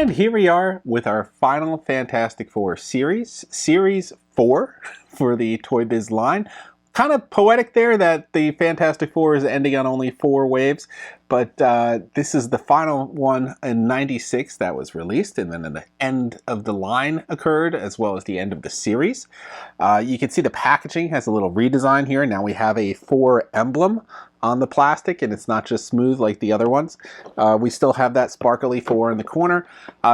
And here we are with our final Fantastic Four series, Series 4 for the Toy Biz line. Kind of poetic there that the Fantastic Four is ending on only 4 waves, but this is the final one in '96 that was released, and then the end of the line occurred, as well as the end of the series. You can see the packaging has a little redesign here. Now we have a 4 emblem on the plastic, and it's not just smooth like the other ones. We still have that sparkly 4 in the corner.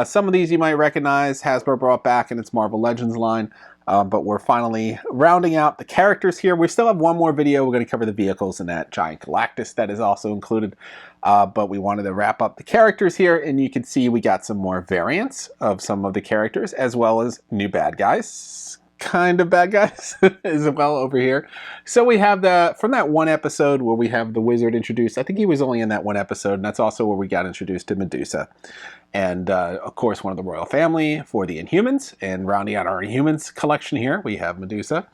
Some of these you might recognize Hasbro brought back in its Marvel Legends line. But we're finally rounding out the characters here. We still have one more video. We're going to cover the vehicles and that giant Galactus that is also included. But we wanted to wrap up the characters here, and you can see we got some more variants of some of the characters, as well as new bad guys. Kind of bad guys as well over here. So we have from that one episode where we have the Wizard introduced. I think he was only in that one episode, and that's also where we got introduced to Medusa. And of course, one of the royal family for the Inhumans. And rounding out our Inhumans collection here, we have Medusa.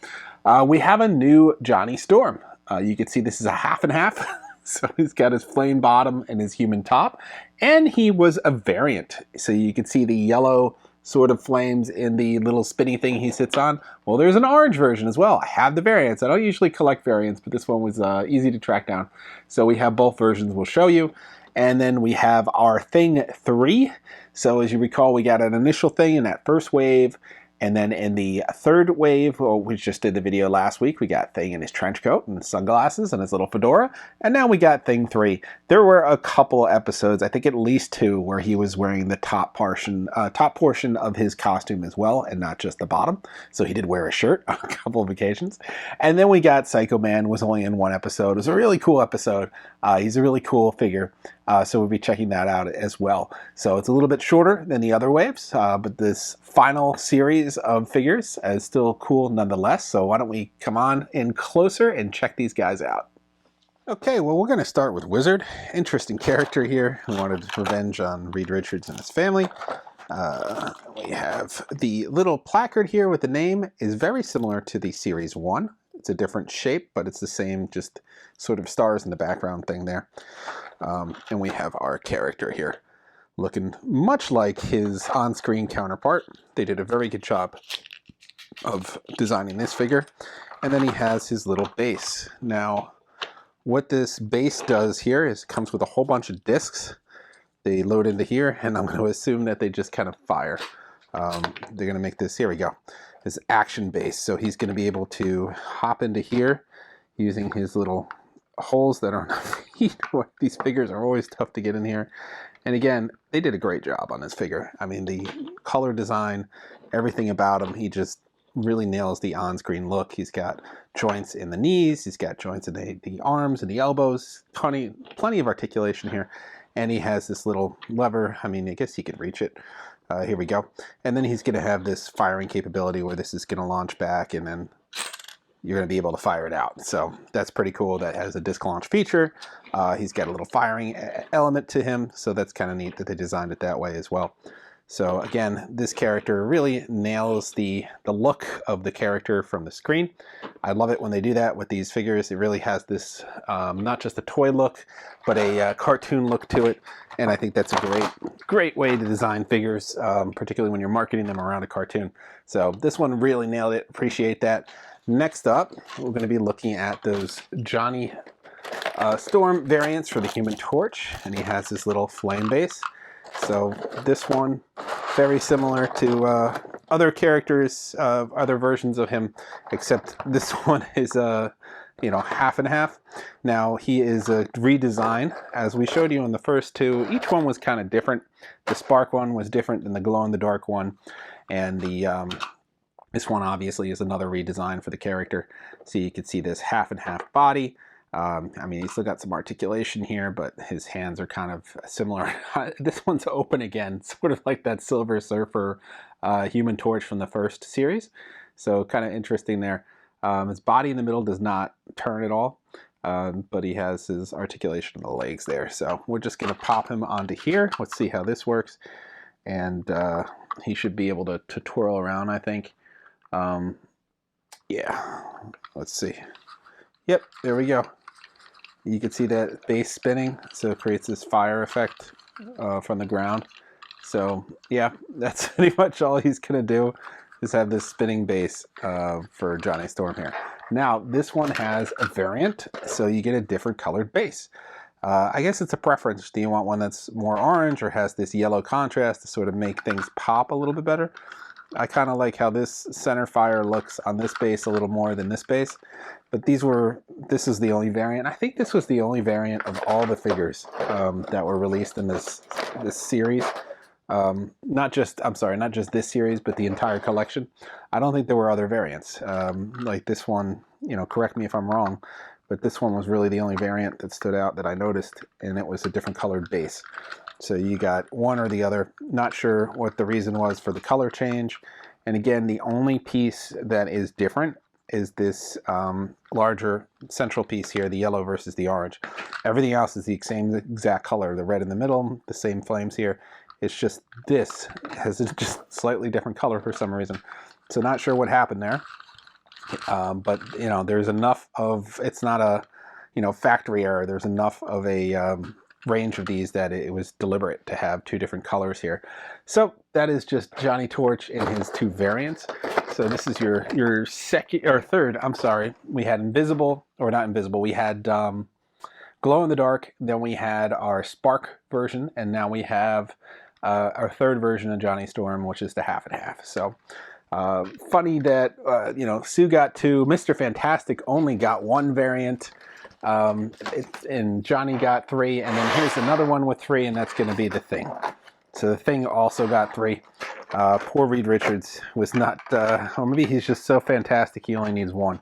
We have a new Johnny Storm. You can see this is a half and half. So he's got his flame bottom and his human top. And he was a variant. So you can see the yellow sort of flames in the little spinny thing he sits on. Well, there's an orange version as well. I have the variants. I don't usually collect variants, but this one was easy to track down. So we have both versions we'll show you. And then we have our Thing 3. So as you recall, we got an initial thing in that first wave. And then in the third wave, we just did the video last week, we got Thing in his trench coat and sunglasses and his little fedora. And now we got Thing 3. There were a couple episodes, I think at least 2, where he was wearing the top portion of his costume as well, and not just the bottom. So he did wear a shirt on a couple of occasions. And then we got Psycho Man, was only in one episode. It was a really cool episode. He's a really cool figure. So we'll be checking that out as well. So it's a little bit shorter than the other waves, but this final series of figures is still cool nonetheless. So why don't we come on in closer and check these guys out. Okay, well, we're going to start with Wizard. Interesting character here who wanted revenge on Reed Richards and his family. We have the little placard here with the name is very similar to the Series 1. It's a different shape, but it's the same, just sort of stars in the background thing there. And we have our character here, looking much like his on-screen counterpart. They did a very good job of designing this figure. And then he has his little base. Now, what this base does here is it comes with a whole bunch of discs. They load into here, and I'm going to assume that they just kind of fire. They're going to make this, here we go, this action base. So he's going to be able to hop into here using his little holes that are not these figures are always tough to get in here. And again, they did a great job on this figure. I mean, the color design, everything about him, he just really nails the on-screen look. He's got joints in the knees, he's got joints in the arms and the elbows, plenty of articulation here. And he has this little lever. I mean, I guess he could reach it. Here we go. And then he's going to have this firing capability where this is going to launch back, and then you're going to be able to fire it out. So that's pretty cool. That has a disc launch feature. He's got a little firing element to him, so that's kind of neat that they designed it that way as well. So again, this character really nails the look of the character from the screen. I love it when they do that with these figures. It really has this, not just a toy look, but a cartoon look to it. And I think that's a great way to design figures, particularly when you're marketing them around a cartoon. So this one really nailed it. Appreciate that. Next up, we're going to be looking at those Johnny Storm variants for the Human Torch. And he has this little flame base. So this one, very similar to other characters, other versions of him, except this one is half and half. Now he is a redesign, as we showed you in the first 2. Each one was kind of different. The Spark one was different than the glow-in-the-dark one, and this one obviously is another redesign for the character. So you can see this half and half body. I mean, he's still got some articulation here, but his hands are kind of similar. This one's open again, sort of like that Silver Surfer Human Torch from the first series. So kind of interesting there. His body in the middle does not turn at all, but he has his articulation in the legs there. So we're just going to pop him onto here. Let's see how this works. And he should be able to twirl around, I think. Yeah, let's see. Yep, there we go. You can see that base spinning, so it creates this fire effect from the ground. So yeah, that's pretty much all he's gonna do, is have this spinning base for Johnny Storm here. Now this one has a variant, so you get a different colored base. I guess it's a preference. Do you want one that's more orange or has this yellow contrast to sort of make things pop a little bit better? I kind of like how this center fire looks on this base a little more than this base, but this is the only variant. I think this was the only variant of all the figures that were released in this series. Not just this series, but the entire collection. I don't think there were other variants. Like this one, you know, correct me if I'm wrong, but this one was really the only variant that stood out that I noticed, and it was a different colored base. So you got one or the other. Not sure what the reason was for the color change. And again, the only piece that is different is this larger central piece here, the yellow versus the orange. Everything else is the same exact color, the red in the middle, the same flames here. It's just this has a just slightly different color for some reason. So not sure what happened there. But you know, there's enough of, it's not a, you know, factory error. There's enough of a range of these that it was deliberate to have two different colors here. So that is just Johnny Torch in his two variants. So this is your second or third. I'm sorry. We had invisible, or not invisible. We had glow in the dark. Then we had our spark version, and now we have our third version of Johnny Storm, which is the half and half. So funny that you know, Sue got two. Mr. Fantastic only got one variant. And Johnny got three, and then here's another one with three, and that's going to be the Thing. So the Thing also got three. Poor Reed Richards was not, or maybe he's just so fantastic he only needs one.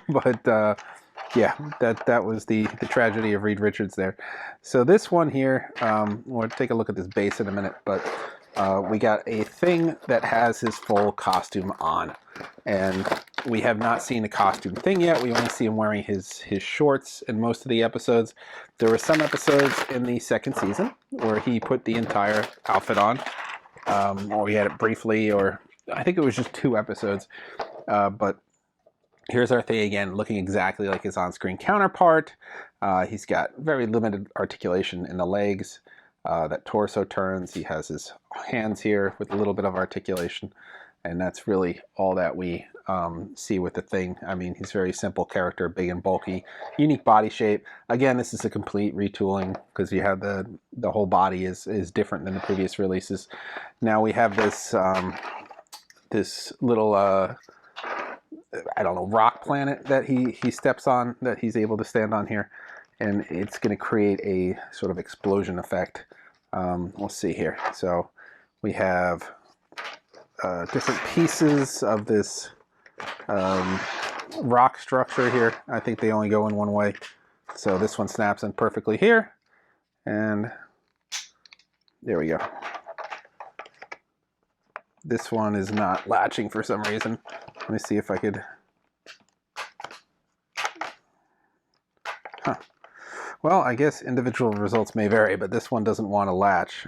But yeah, that was the tragedy of Reed Richards there. So this one here, we'll take a look at this base in a minute, but we got a Thing that has his full costume on. And we have not seen a costume Thing yet. We only see him wearing his shorts in most of the episodes. There were some episodes in the second season where he put the entire outfit on, or we had it briefly, or I think it was just 2 episodes. But here's our Thing again, looking exactly like his on-screen counterpart. He's got very limited articulation in the legs. That torso turns. He has his hands here with a little bit of articulation. And that's really all that we see with the Thing. I mean, he's a very simple character, big and bulky, unique body shape. Again, this is a complete retooling because you have the whole body is different than the previous releases. Now we have this this little I don't know, rock planet that he steps on, that he's able to stand on here, and it's going to create a sort of explosion effect. We'll see here. So we have different pieces of this rock structure here. I think they only go in one way. So this one snaps in perfectly here. And there we go. This one is not latching for some reason. Let me see if I could... Huh. Well, I guess individual results may vary, but this one doesn't want to latch.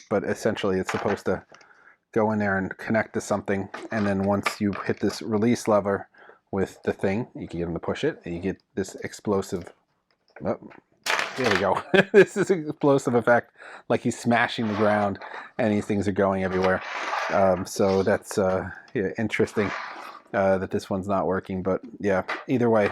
But essentially it's supposed to go in there and connect to something, and then once you hit this release lever with the Thing, you can get him to push it, and you get this explosive, oh, there we go. This is an explosive effect, like he's smashing the ground, and these things are going everywhere. So that's yeah, interesting that this one's not working, but yeah, either way,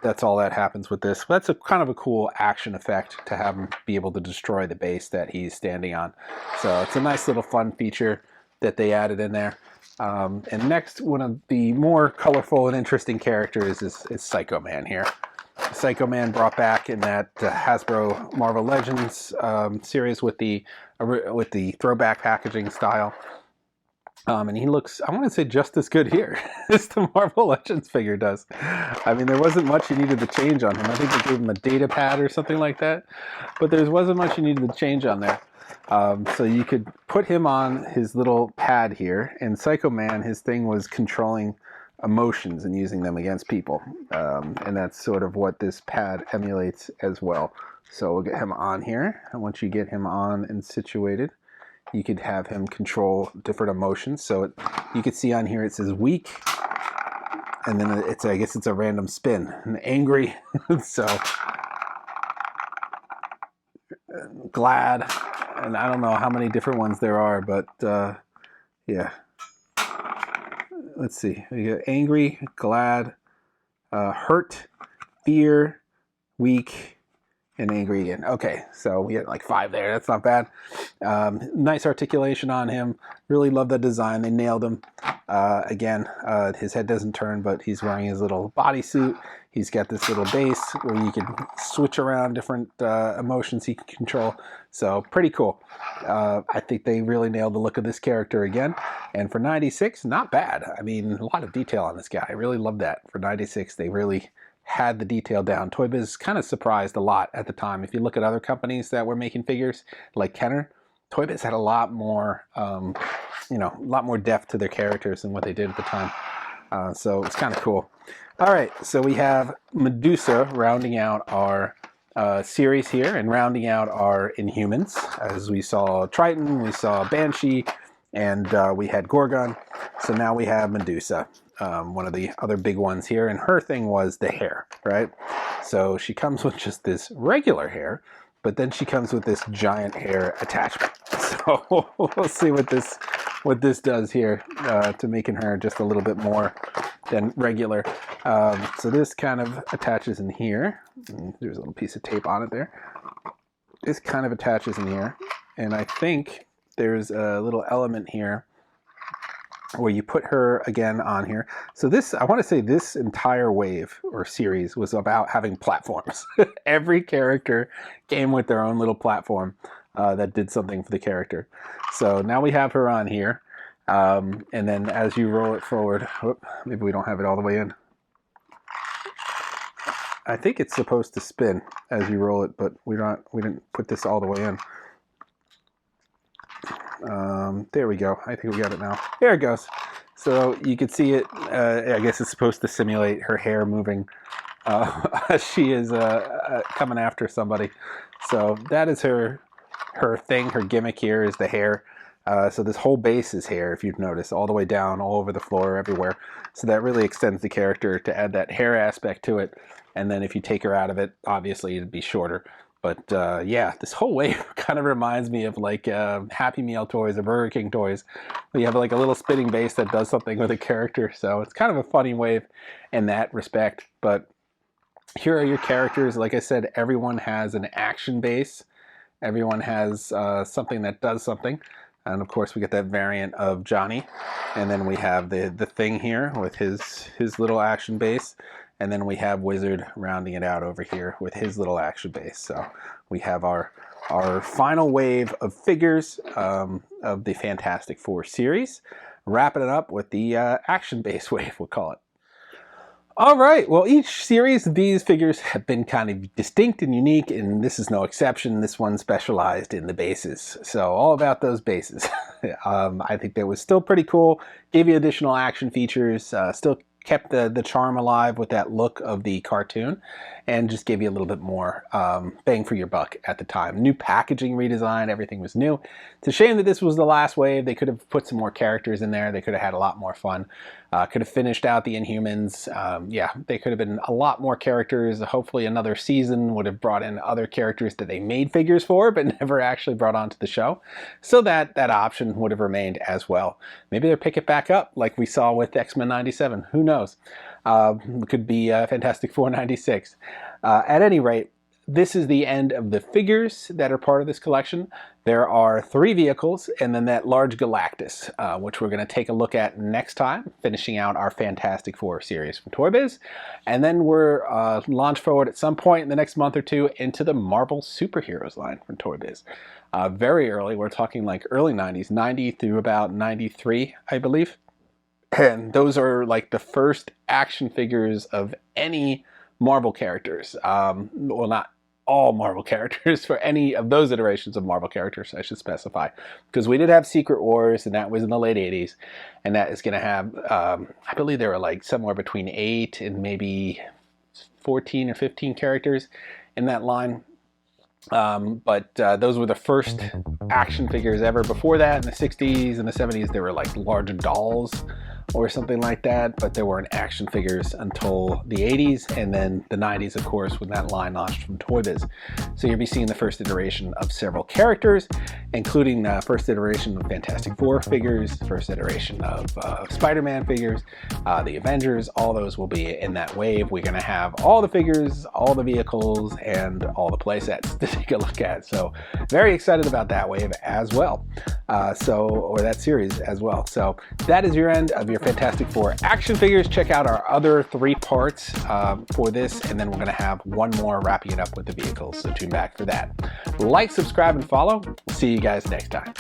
that's all that happens with this. That's a kind of a cool action effect to have him be able to destroy the base that he's standing on. So it's a nice little fun feature that they added in there. And next, one of the more colorful and interesting characters is Psycho Man here. Psycho Man brought back in that Hasbro Marvel Legends series with the throwback packaging style. And he looks, I want to say, just as good here as the Marvel Legends figure does. I mean, there wasn't much you needed to change on him. I think they gave him a data pad or something like that. But there wasn't much you needed to change on there. So you could put him on his little pad here. And Psycho Man, his thing was controlling emotions and using them against people. And that's sort of what this pad emulates as well. So we'll get him on here. And once you get him on and situated, you could have him control different emotions. So you could see on here it says weak, and then it's, I guess it's a random spin. And angry, so glad, And I don't know how many different ones there are, but yeah. Let's see. We got angry, glad, hurt, fear, weak, and angry again. Okay, so we had like 5 there. That's not bad. Nice articulation on him. Really love the design. They nailed him. Again, his head doesn't turn, but he's wearing his little bodysuit. He's got this little base where you can switch around different emotions he can control. So pretty cool. I think they really nailed the look of this character again. And for 96, not bad. I mean, a lot of detail on this guy. I really love that. For 96, they really had the detail down. Toy Biz kind of surprised a lot at the time. If you look at other companies that were making figures, like Kenner, Toy Biz had a lot more, you know, a lot more depth to their characters than what they did at the time. So it's kind of cool. All right, so we have Medusa rounding out our series here and rounding out our Inhumans. As we saw Triton, we saw Banshee, and we had Gorgon. So now we have Medusa, one of the other big ones here. And her thing was the hair, right? So she comes with just this regular hair, but then she comes with this giant hair attachment. So we'll see what this does here to making her just a little bit more than regular. So this kind of attaches in here. There's a little piece of tape on it there. This kind of attaches in here. And I think there's a little element here where you put her again on here. So this, I want to say this entire wave or series was about having platforms. Every character came with their own little platform that did something for the character. So now we have her on here. And then as you roll it forward, maybe we don't have it all the way in. I think it's supposed to spin as you roll it, but we didn't put this all the way in. There we go. I think we got it now. There it goes. So you can see it. I guess it's supposed to simulate her hair moving as she is coming after somebody. So that is her thing. Her gimmick here is the hair. So this whole base is hair, if you've noticed, all the way down, all over the floor, everywhere. So that really extends the character to add that hair aspect to it. And then if you take her out of it, obviously it'd be shorter. But yeah, this whole wave kind of reminds me of like Happy Meal toys or Burger King toys. You have like a little spinning base that does something with a character. So it's kind of a funny wave in that respect. But here are your characters. Like I said, everyone has an action base. Everyone has something that does something. And of course we get that variant of Johnny. And then we have the Thing here with his little action base. And then we have Wizard rounding it out over here with his little action base. So we have our final wave of figures of the Fantastic Four series. Wrapping it up with the action base wave, we'll call it. All right, well, each series of these figures have been kind of distinct and unique, and this is no exception. This one specialized in the bases. So all about those bases. I think that was still pretty cool. Gave you additional action features, still kept the charm alive with that look of the cartoon, and just gave you a little bit more bang for your buck at the time. New packaging redesign, everything was new. It's a shame that this was the last wave. They could have put some more characters in there. They could have had a lot more fun. Could have finished out the Inhumans. Yeah, they could have been a lot more characters. Hopefully another season would have brought in other characters that they made figures for, but never actually brought onto the show. So that option would have remained as well. Maybe they'll pick it back up like we saw with X-Men 97. Who knows? It could be Fantastic Four 96. At any rate, this is the end of the figures that are part of this collection. There are 3 vehicles and then that large Galactus, which we're going to take a look at next time, finishing out our Fantastic Four series from Toy Biz. And then we're launch forward at some point in the next month or two into the Marvel Superheroes line from Toy Biz. Very early, we're talking like early 90s, 90 through about 93, I believe. And those are like the first action figures of any Marvel characters. Well, not all Marvel characters, for any of those iterations of Marvel characters, I should specify. Because we did have Secret Wars, and that was in the late 80s. And that is going to have, I believe there were like somewhere between 8 and maybe 14 or 15 characters in that line. But those were the first action figures ever. Before that, in the 60s and the 70s, there were like large dolls or something like that, but there weren't action figures until the 80s, and then the 90s, of course, when that line launched from Toy Biz. So you'll be seeing the first iteration of several characters, including first iteration of Fantastic Four figures, first iteration of Spider-Man figures, the Avengers. All those will be in that wave. We're going to have all the figures, all the vehicles, and all the playsets to take a look at. So very excited about that wave as well. Or that series as well. So that is your end of your Fantastic Four action figures. Check out our other 3 parts for this, and then we're going to have one more wrapping it up with the vehicles. So tune back for that. Like, subscribe, and follow. We'll see you guys next time.